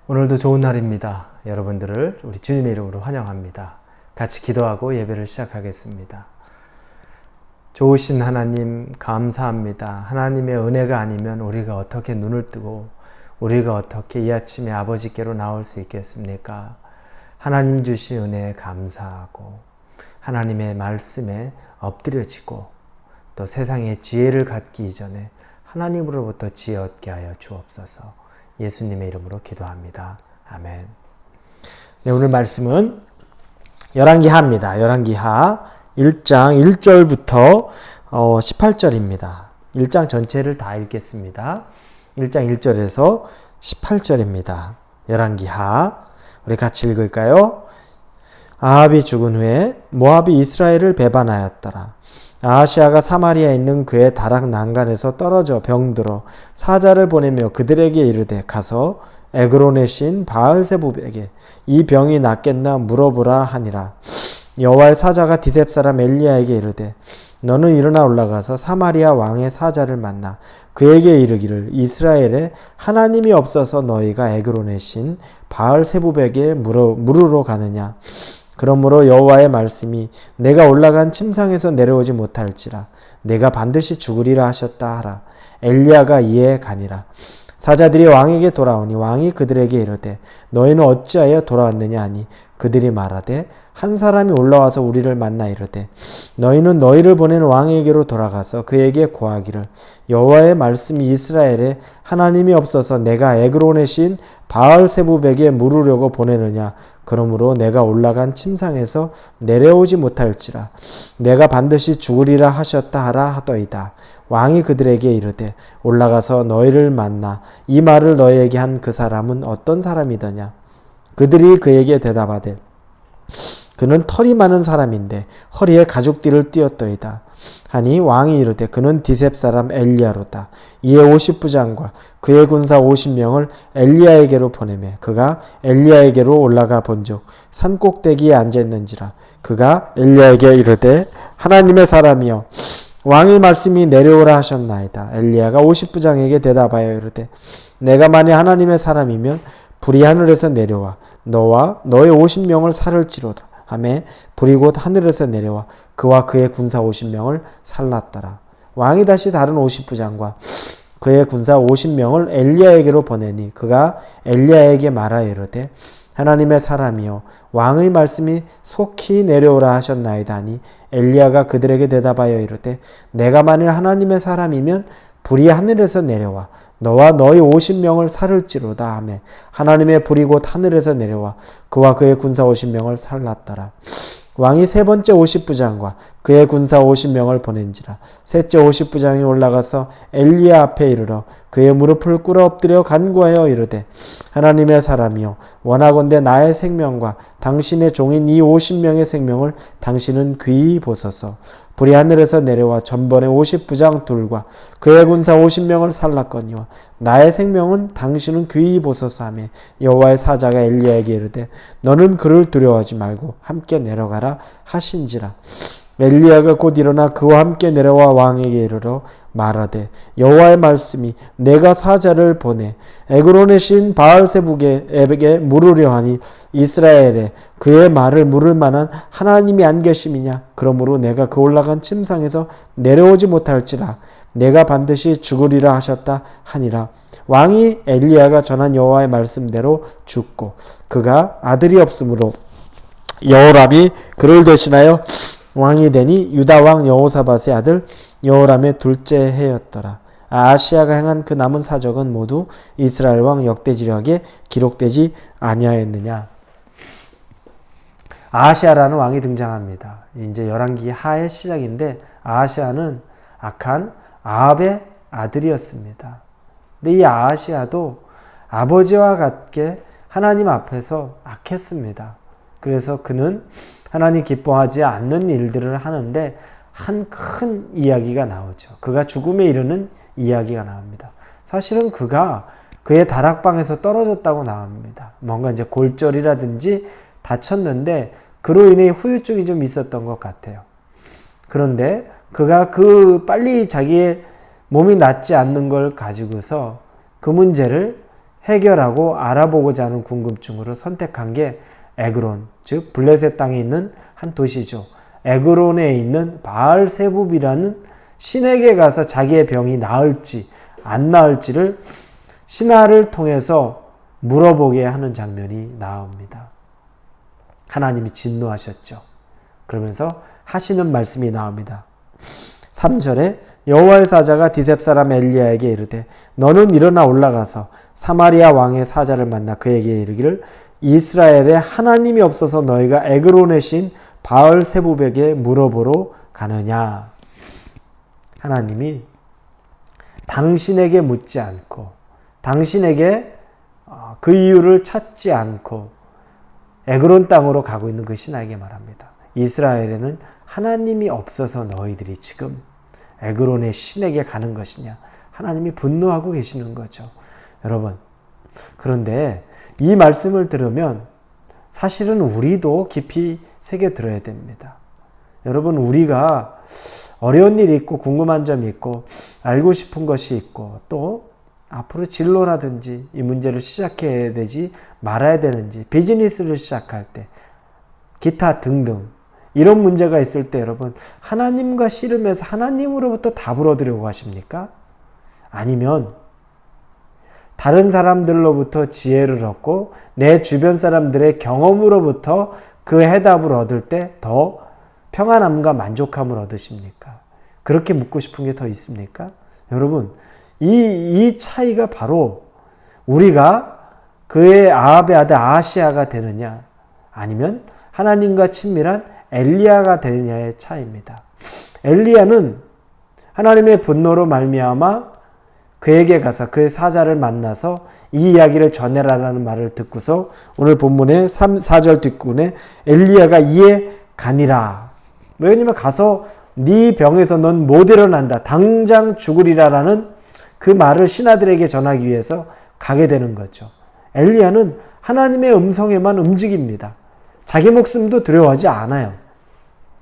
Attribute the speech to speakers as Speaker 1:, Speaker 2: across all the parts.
Speaker 1: 오늘도 좋은 날입니다. 여러분들을 우리 주님의 이름으로 환영합니다. 같이 기도하고 예배를 시작하겠습니다. 좋으신 하나님 감사합니다. 하나님의 은혜가 아니면 우리가 어떻게 눈을 뜨고 우리가 어떻게 이 아침에 아버지께로 나올 수 있겠습니까? 하나님 주신 은혜에 감사하고 하나님의 말씀에 엎드려지고 또 세상의 지혜를 갖기 이전에 하나님으로부터 지혜 얻게 하여 주옵소서. 예수님의 이름으로 기도합니다. 아멘. 네, 오늘 말씀은 열왕기하입니다. 열왕기하 1장 1절부터 18절입니다. 1장 전체를 다 읽겠습니다. 1장 1절에서 18절입니다. 열왕기하 우리 같이 읽을까요? 아합이 죽은 후에 모압이 이스라엘을 배반하였더라. 아하시아가 사마리아에 있는 그의 다락 난간에서 떨어져 병들어 사자를 보내며 그들에게 이르되 가서 에그론의 신 바알세붑에게 이 병이 낫겠나 물어보라 하니라. 여호와의 사자가 디셉 사람 엘리야에게 이르되 너는 일어나 올라가서 사마리아 왕의 사자를 만나 그에게 이르기를 이스라엘에 하나님이 없어서 너희가 에그론의 신 바알세붑에게 물으러 가느냐. 그러므로 여호와의 말씀이 내가 올라간 침상에서 내려오지 못할지라 내가 반드시 죽으리라 하셨다 하라. 엘리야가 이에 가니라. 사자들이 왕에게 돌아오니 왕이 그들에게 이르되 너희는 어찌하여 돌아왔느냐 하니 그들이 말하되 한 사람이 올라와서 우리를 만나 이르되 너희는 너희를 보낸 왕에게로 돌아가서 그에게 고하기를 여호와의 말씀이 이스라엘에 하나님이 없어서 내가 에그론의 신 바알세붑에게 물으려고 보내느냐. 그러므로 내가 올라간 침상에서 내려오지 못할지라 내가 반드시 죽으리라 하셨다 하라 하더이다. 왕이 그들에게 이르되 올라가서 너희를 만나 이 말을 너희에게 한 그 사람은 어떤 사람이더냐. 그들이 그에게 대답하되 그는 털이 많은 사람인데 허리에 가죽띠를 띄었더이다 하니 왕이 이르되 그는 디셉 사람 엘리야로다. 이에 50부장과 그의 군사 50명을 엘리야에게로 보내매 그가 엘리야에게로 올라가 본즉 산꼭대기에 앉아있는지라. 그가 엘리야에게 이르되 하나님의 사람이여 왕의 말씀이 내려오라 하셨나이다. 엘리야가 50부장에게 대답하여 이르되 내가 만일 하나님의 사람이면 불이 하늘에서 내려와 너와 너의 50명을 살을지로다 하매 불이 곧 하늘에서 내려와 그와 그의 군사 50명을 살랐더라. 왕이 다시 다른 50부장과 그의 군사 50명을 엘리야에게로 보내니 그가 엘리야에게 말하여 이르되 하나님의 사람이여 왕의 말씀이 속히 내려오라 하셨나이다 하니 엘리야가 그들에게 대답하여 이르되 내가 만일 하나님의 사람이면 불이 하늘에서 내려와 너와 너희 50명을 살을지로다 하매 하나님의 불이 곧 하늘에서 내려와 그와 그의 군사 50명을 살랐더라. 왕이 세 번째 50부장과 그의 군사 50명을 보낸지라. 셋째 50부장이 올라가서 엘리야 앞에 이르러 그의 무릎을 꿇어 엎드려 간구하여 이르되 하나님의 사람이여 원하건대 나의 생명과 당신의 종인 이 50명의 생명을 당신은 귀히 보소서. 불이 하늘에서 내려와 전번에 50부장 둘과 그의 군사 50명을 살랐거니와 나의 생명은 당신은 귀히 보소서 하며 여호와의 사자가 엘리야에게 이르되 너는 그를 두려워하지 말고 함께 내려가라 하신지라. 엘리야가 곧 일어나 그와 함께 내려와 왕에게 이르러 말하되 여호와의 말씀이 내가 사자를 보내 에그론의 신 바알세붑에게 물으려 하니 이스라엘에 그의 말을 물을 만한 하나님이 안 계심이냐. 그러므로 내가 그 올라간 침상에서 내려오지 못할지라 내가 반드시 죽으리라 하셨다 하니라. 왕이 엘리야가 전한 여호와의 말씀대로 죽고 그가 아들이 없으므로 여호람이 그를 대신하여 왕이 되니 유다 왕 여호사밧의 아들 여호람의 둘째 해였더라. 아하시아가 행한 그 남은 사적은 모두 이스라엘 왕 역대지력에 기록되지 아니하였느냐. 아하시아라는 왕이 등장합니다. 이제 열왕기 하의 시작인데 아하시아는 악한 아합의 아들이었습니다. 근데 이 아하시아도 아버지와 같게 하나님 앞에서 악했습니다. 그래서 그는 하나님 기뻐하지 않는 일들을 하는데 한 큰 이야기가 나오죠. 그가 죽음에 이르는 이야기가 나옵니다. 사실은 그가 그의 다락방에서 떨어졌다고 나옵니다. 뭔가 이제 골절이라든지 다쳤는데 그로 인해 후유증이 좀 있었던 것 같아요. 그런데 그가 빨리 자기의 몸이 낫지 않는 걸 가지고서 그 문제를 해결하고 알아보고자 하는 궁금증으로 선택한 게 에그론, 즉 블레셋 땅에 있는 한 도시죠. 에그론에 있는 바알세붑이라는 신에게 가서 자기의 병이 나을지 안 나을지를 신하를 통해서 물어보게 하는 장면이 나옵니다. 하나님이 진노하셨죠. 그러면서 하시는 말씀이 나옵니다. 3절에 여호와의 사자가 디셉 사람 엘리야에게 이르되 너는 일어나 올라가서 사마리아 왕의 사자를 만나 그에게 이르기를 이스라엘에 하나님이 없어서 너희가 에그론의 신 바알세붑에게 물어보러 가느냐. 하나님이 당신에게 묻지 않고 당신에게 그 이유를 찾지 않고 에그론 땅으로 가고 있는 그 신하에게 말합니다. 이스라엘에는 하나님이 없어서 너희들이 지금 에그론의 신에게 가는 것이냐. 하나님이 분노하고 계시는 거죠. 여러분, 그런데 이 말씀을 들으면 사실은 우리도 깊이 새겨 들어야 됩니다. 여러분, 우리가 어려운 일이 있고 궁금한 점이 있고 알고 싶은 것이 있고 또 앞으로 진로라든지 이 문제를 시작해야 되지 말아야 되는지 비즈니스를 시작할 때 기타 등등 이런 문제가 있을 때 여러분 하나님과 씨름해서 하나님으로부터 답을 얻으려고 하십니까? 아니면 다른 사람들로부터 지혜를 얻고 내 주변 사람들의 경험으로부터 그 해답을 얻을 때 더 평안함과 만족함을 얻으십니까? 그렇게 묻고 싶은 게 더 있습니까? 여러분, 이 차이가 바로 우리가 그의 아합의 아들 아하시아가 되느냐 아니면 하나님과 친밀한 엘리야가 되느냐의 차이입니다. 엘리야는 하나님의 분노로 말미암아 그에게 가서 그의 사자를 만나서 이 이야기를 전해라라는 말을 듣고서 오늘 본문의 4절 뒷군에 엘리야가 이에 가니라. 왜냐면 가서 네 병에서 넌 못 일어난다. 당장 죽으리라라는 그 말을 신하들에게 전하기 위해서 가게 되는 거죠. 엘리야는 하나님의 음성에만 움직입니다. 자기 목숨도 두려워하지 않아요.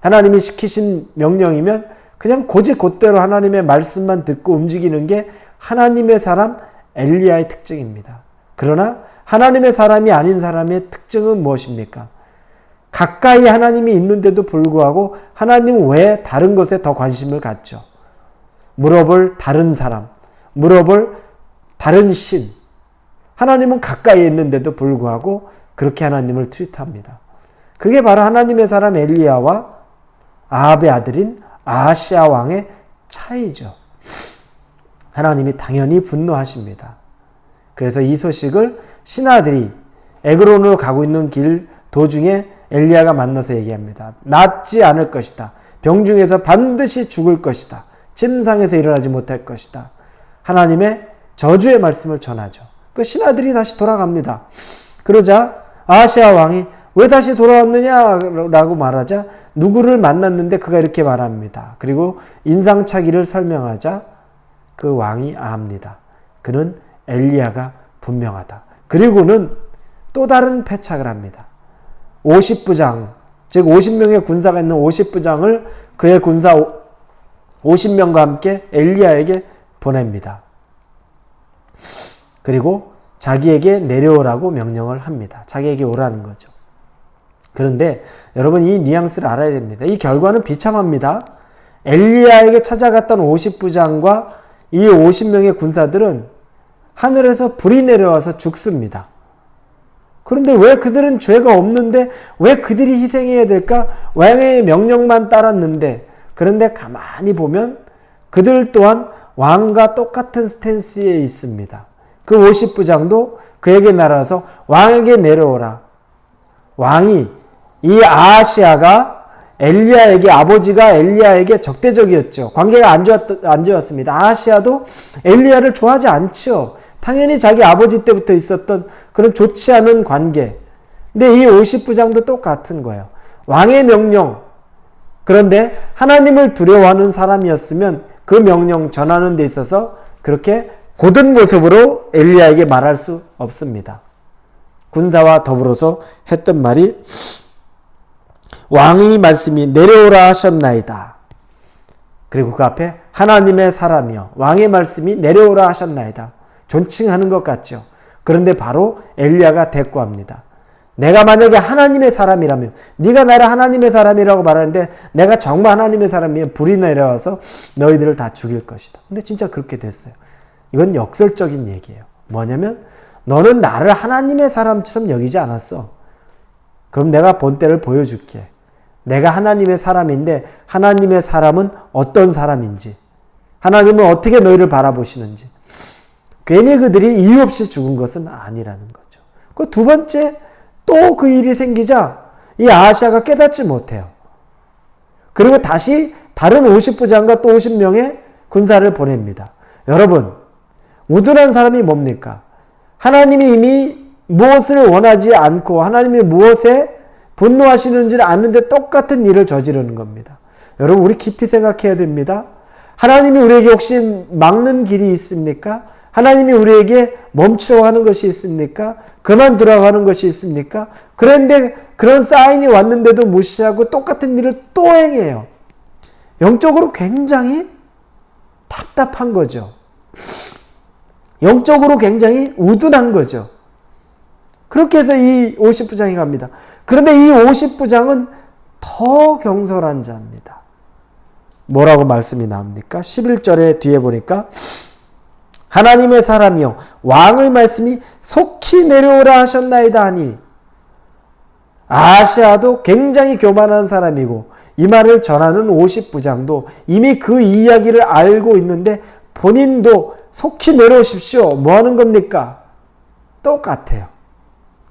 Speaker 1: 하나님이 시키신 명령이면 그냥 곧대로 하나님의 말씀만 듣고 움직이는 게 하나님의 사람 엘리야의 특징입니다. 그러나 하나님의 사람이 아닌 사람의 특징은 무엇입니까? 가까이 하나님이 있는데도 불구하고 하나님 외에 다른 것에 더 관심을 갖죠. 물어볼 다른 사람, 물어볼 다른 신. 하나님은 가까이 있는데도 불구하고 그렇게 하나님을 트윗합니다. 그게 바로 하나님의 사람 엘리야와 아합의 아들인 아하시아 왕의 차이죠. 하나님이 당연히 분노하십니다. 그래서 이 소식을 신하들이 에그론으로 가고 있는 길 도중에 엘리야가 만나서 얘기합니다. 낫지 않을 것이다. 병중에서 반드시 죽을 것이다. 침상에서 일어나지 못할 것이다. 하나님의 저주의 말씀을 전하죠. 그 신하들이 다시 돌아갑니다. 그러자 아하시아 왕이 왜 다시 돌아왔느냐라고 말하자 누구를 만났는데 그가 이렇게 말합니다. 그리고 인상착의를 설명하자 그 왕이 압니다. 그는 엘리야가 분명하다. 그리고는 또 다른 패착을 합니다. 50부장, 즉 50명의 군사가 있는 50부장을 그의 군사 50명과 함께 엘리야에게 보냅니다. 그리고 자기에게 내려오라고 명령을 합니다. 자기에게 오라는 거죠. 그런데 여러분 이 뉘앙스를 알아야 됩니다. 이 결과는 비참합니다. 엘리야에게 찾아갔던 50부장과 이 50명의 군사들은 하늘에서 불이 내려와서 죽습니다. 그런데 왜 그들은 죄가 없는데 왜 그들이 희생해야 될까? 왕의 명령만 따랐는데 그런데 가만히 보면 그들 또한 왕과 똑같은 스탠스에 있습니다. 그 50부장도 그에게 날아서 왕에게 내려오라. 왕이 이 아하시아가 엘리야에게 아버지가 엘리야에게 적대적이었죠. 관계가 안 좋았습니다. 아하시아도 엘리야를 좋아하지 않죠. 당연히 자기 아버지 때부터 있었던 그런 좋지 않은 관계. 근데 이 50부장도 똑같은 거예요. 왕의 명령. 그런데 하나님을 두려워하는 사람이었으면 그 명령 전하는 데 있어서 그렇게 고든 모습으로 엘리야에게 말할 수 없습니다. 군사와 더불어서 했던 말이 왕의 말씀이 내려오라 하셨나이다. 그리고 그 앞에 하나님의 사람이여 왕의 말씀이 내려오라 하셨나이다. 존칭하는 것 같죠. 그런데 바로 엘리야가 대꾸합니다. 내가 만약에 하나님의 사람이라면, 네가 나를 하나님의 사람이라고 말하는데 내가 정말 하나님의 사람이면 불이 내려와서 너희들을 다 죽일 것이다. 근데 진짜 그렇게 됐어요. 이건 역설적인 얘기예요. 뭐냐면 너는 나를 하나님의 사람처럼 여기지 않았어. 그럼 내가 본때를 보여줄게. 내가 하나님의 사람인데 하나님의 사람은 어떤 사람인지, 하나님은 어떻게 너희를 바라보시는지. 괜히 그들이 이유 없이 죽은 것은 아니라는 거죠. 그 두 번째, 또 그 일이 생기자 이 아하시아가 깨닫지 못해요. 그리고 다시 다른 50부장과 또 50명의 군사를 보냅니다. 여러분, 우둔한 사람이 뭡니까? 하나님이 이미 무엇을 원하지 않고 하나님이 무엇에 분노하시는지를 아는데 똑같은 일을 저지르는 겁니다. 여러분, 우리 깊이 생각해야 됩니다. 하나님이 우리에게 혹시 막는 길이 있습니까? 하나님이 우리에게 멈추라고 하는 것이 있습니까? 그만두라고 하는 것이 있습니까? 그런데 그런 사인이 왔는데도 무시하고 똑같은 일을 또 행해요. 영적으로 굉장히 답답한 거죠. 영적으로 굉장히 우둔한 거죠. 그렇게 해서 이 50부장이 갑니다. 그런데 이 50부장은 더 경솔한 자입니다. 뭐라고 말씀이 나옵니까? 11절에 뒤에 보니까 하나님의 사람이여 왕의 말씀이 속히 내려오라 하셨나이다 하니, 아하시아도 굉장히 교만한 사람이고 이 말을 전하는 50부장도 이미 그 이야기를 알고 있는데 본인도 속히 내려오십시오. 뭐 하는 겁니까? 똑같아요.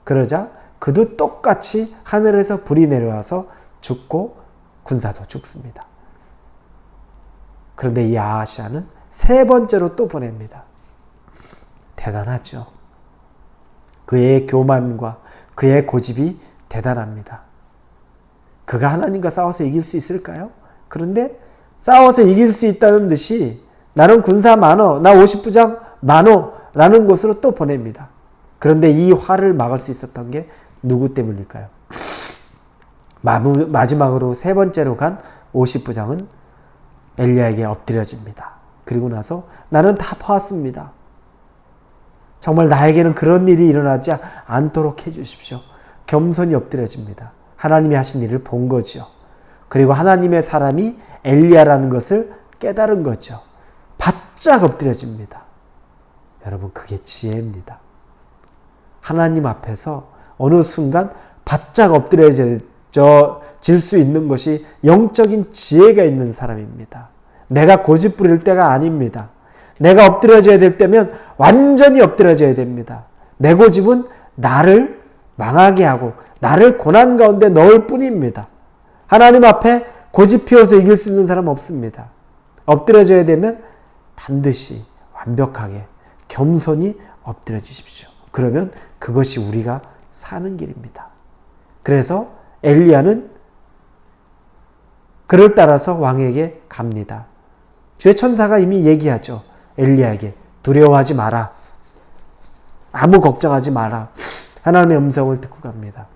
Speaker 1: 그러자 그도 똑같이 하늘에서 불이 내려와서 죽고 군사도 죽습니다. 그런데 이 아하시아는 세 번째로 또 보냅니다. 대단하죠. 그의 교만과 그의 고집이 대단합니다. 그가 하나님과 싸워서 이길 수 있을까요? 그런데 싸워서 이길 수 있다는 듯이 나는 군사 많어, 나 50부장 많어 라는 곳으로 또 보냅니다. 그런데 이 화를 막을 수 있었던 게 누구 때문일까요? 마지막으로 세 번째로 간 50부장은 엘리야에게 엎드려집니다. 그리고 나서 나는 다 봐왔습니다. 정말 나에게는 그런 일이 일어나지 않도록 해주십시오. 겸손히 엎드려집니다. 하나님이 하신 일을 본 거죠. 그리고 하나님의 사람이 엘리야라는 것을 깨달은 거죠. 바짝 엎드려집니다. 여러분, 그게 지혜입니다. 하나님 앞에서 어느 순간 바짝 엎드려질 수 있는 것이 영적인 지혜가 있는 사람입니다. 내가 고집 부릴 때가 아닙니다. 내가 엎드려져야 될 때면 완전히 엎드려져야 됩니다. 내 고집은 나를 망하게 하고 나를 고난 가운데 넣을 뿐입니다. 하나님 앞에 고집 피워서 이길 수 있는 사람 없습니다. 엎드려져야 되면 반드시 완벽하게 겸손히 엎드려지십시오. 그러면 그것이 우리가 사는 길입니다. 그래서 엘리야는 그를 따라서 왕에게 갑니다. 주의 천사가 이미 얘기하죠. 엘리야에게 두려워하지 마라. 아무 걱정하지 마라. 하나님의 음성을 듣고 갑니다.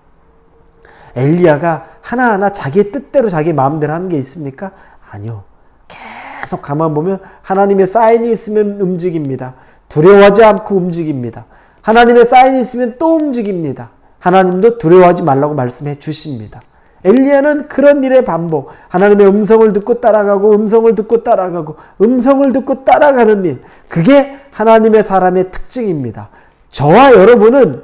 Speaker 1: 엘리야가 하나하나 자기의 뜻대로 자기 마음대로 하는 게 있습니까? 아니요. 계속 가만 보면 하나님의 사인이 있으면 움직입니다. 두려워하지 않고 움직입니다. 하나님의 사인이 있으면 또 움직입니다. 하나님도 두려워하지 말라고 말씀해 주십니다. 엘리야는 그런 일의 반복, 하나님의 음성을 듣고 따라가고 음성을 듣고 따라가고 음성을 듣고 따라가는 일, 그게 하나님의 사람의 특징입니다. 저와 여러분은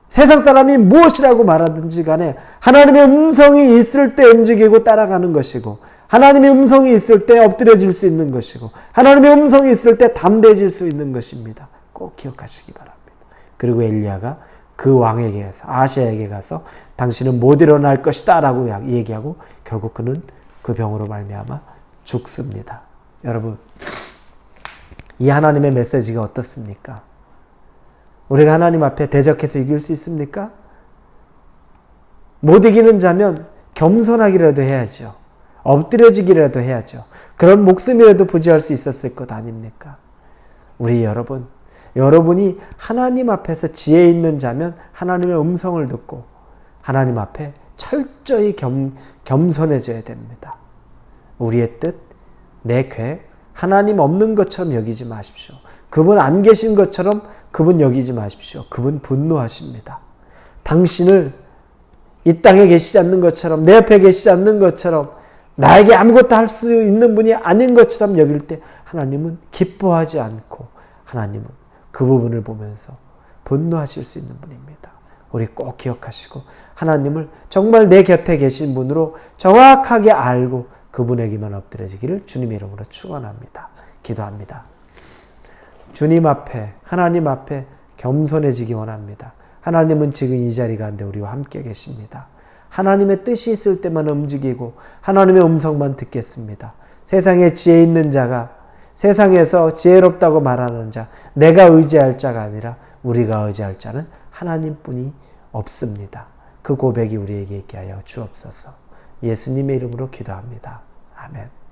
Speaker 1: 세상 사람이 무엇이라고 말하든지 간에 하나님의 음성이 있을 때 움직이고 따라가는 것이고, 하나님의 음성이 있을 때 엎드려질 수 있는 것이고, 하나님의 음성이 있을 때 담대해질 수 있는 것입니다. 꼭 기억하시기 바랍니다. 그리고 엘리야가 그 왕에게 가서, 아하시아에게 가서 당신은 못 일어날 것이다 라고 얘기하고 결국 그는 그 병으로 말미암아 죽습니다. 여러분, 이 하나님의 메시지가 어떻습니까? 우리가 하나님 앞에 대적해서 이길 수 있습니까? 못 이기는 자면 겸손하기라도 해야죠. 엎드려지기라도 해야죠. 그런 목숨이라도 부지할 수 있었을 것 아닙니까? 우리 여러분이 하나님 앞에서 지혜 있는 자면 하나님의 음성을 듣고 하나님 앞에 철저히 겸손해져야 됩니다. 우리의 뜻, 내 계획, 하나님 없는 것처럼 여기지 마십시오. 그분 안 계신 것처럼 그분 여기지 마십시오. 그분 분노하십니다. 당신을 이 땅에 계시지 않는 것처럼, 내 옆에 계시지 않는 것처럼, 나에게 아무것도 할 수 있는 분이 아닌 것처럼 여길 때 하나님은 기뻐하지 않고 하나님은 그 부분을 보면서 분노하실 수 있는 분입니다. 우리 꼭 기억하시고 하나님을 정말 내 곁에 계신 분으로 정확하게 알고 그분에게만 엎드려지기를 주님의 이름으로 축원합니다. 기도합니다. 주님 앞에, 하나님 앞에 겸손해지기 원합니다. 하나님은 지금 이 자리 가운데 우리와 함께 계십니다. 하나님의 뜻이 있을 때만 움직이고 하나님의 음성만 듣겠습니다. 세상에 지혜 있는 자가, 세상에서 지혜롭다고 말하는 자, 내가 의지할 자가 아니라 우리가 의지할 자는 하나님뿐이 없습니다. 그 고백이 우리에게 있게 하여 주옵소서. 예수님의 이름으로 기도합니다. 아멘.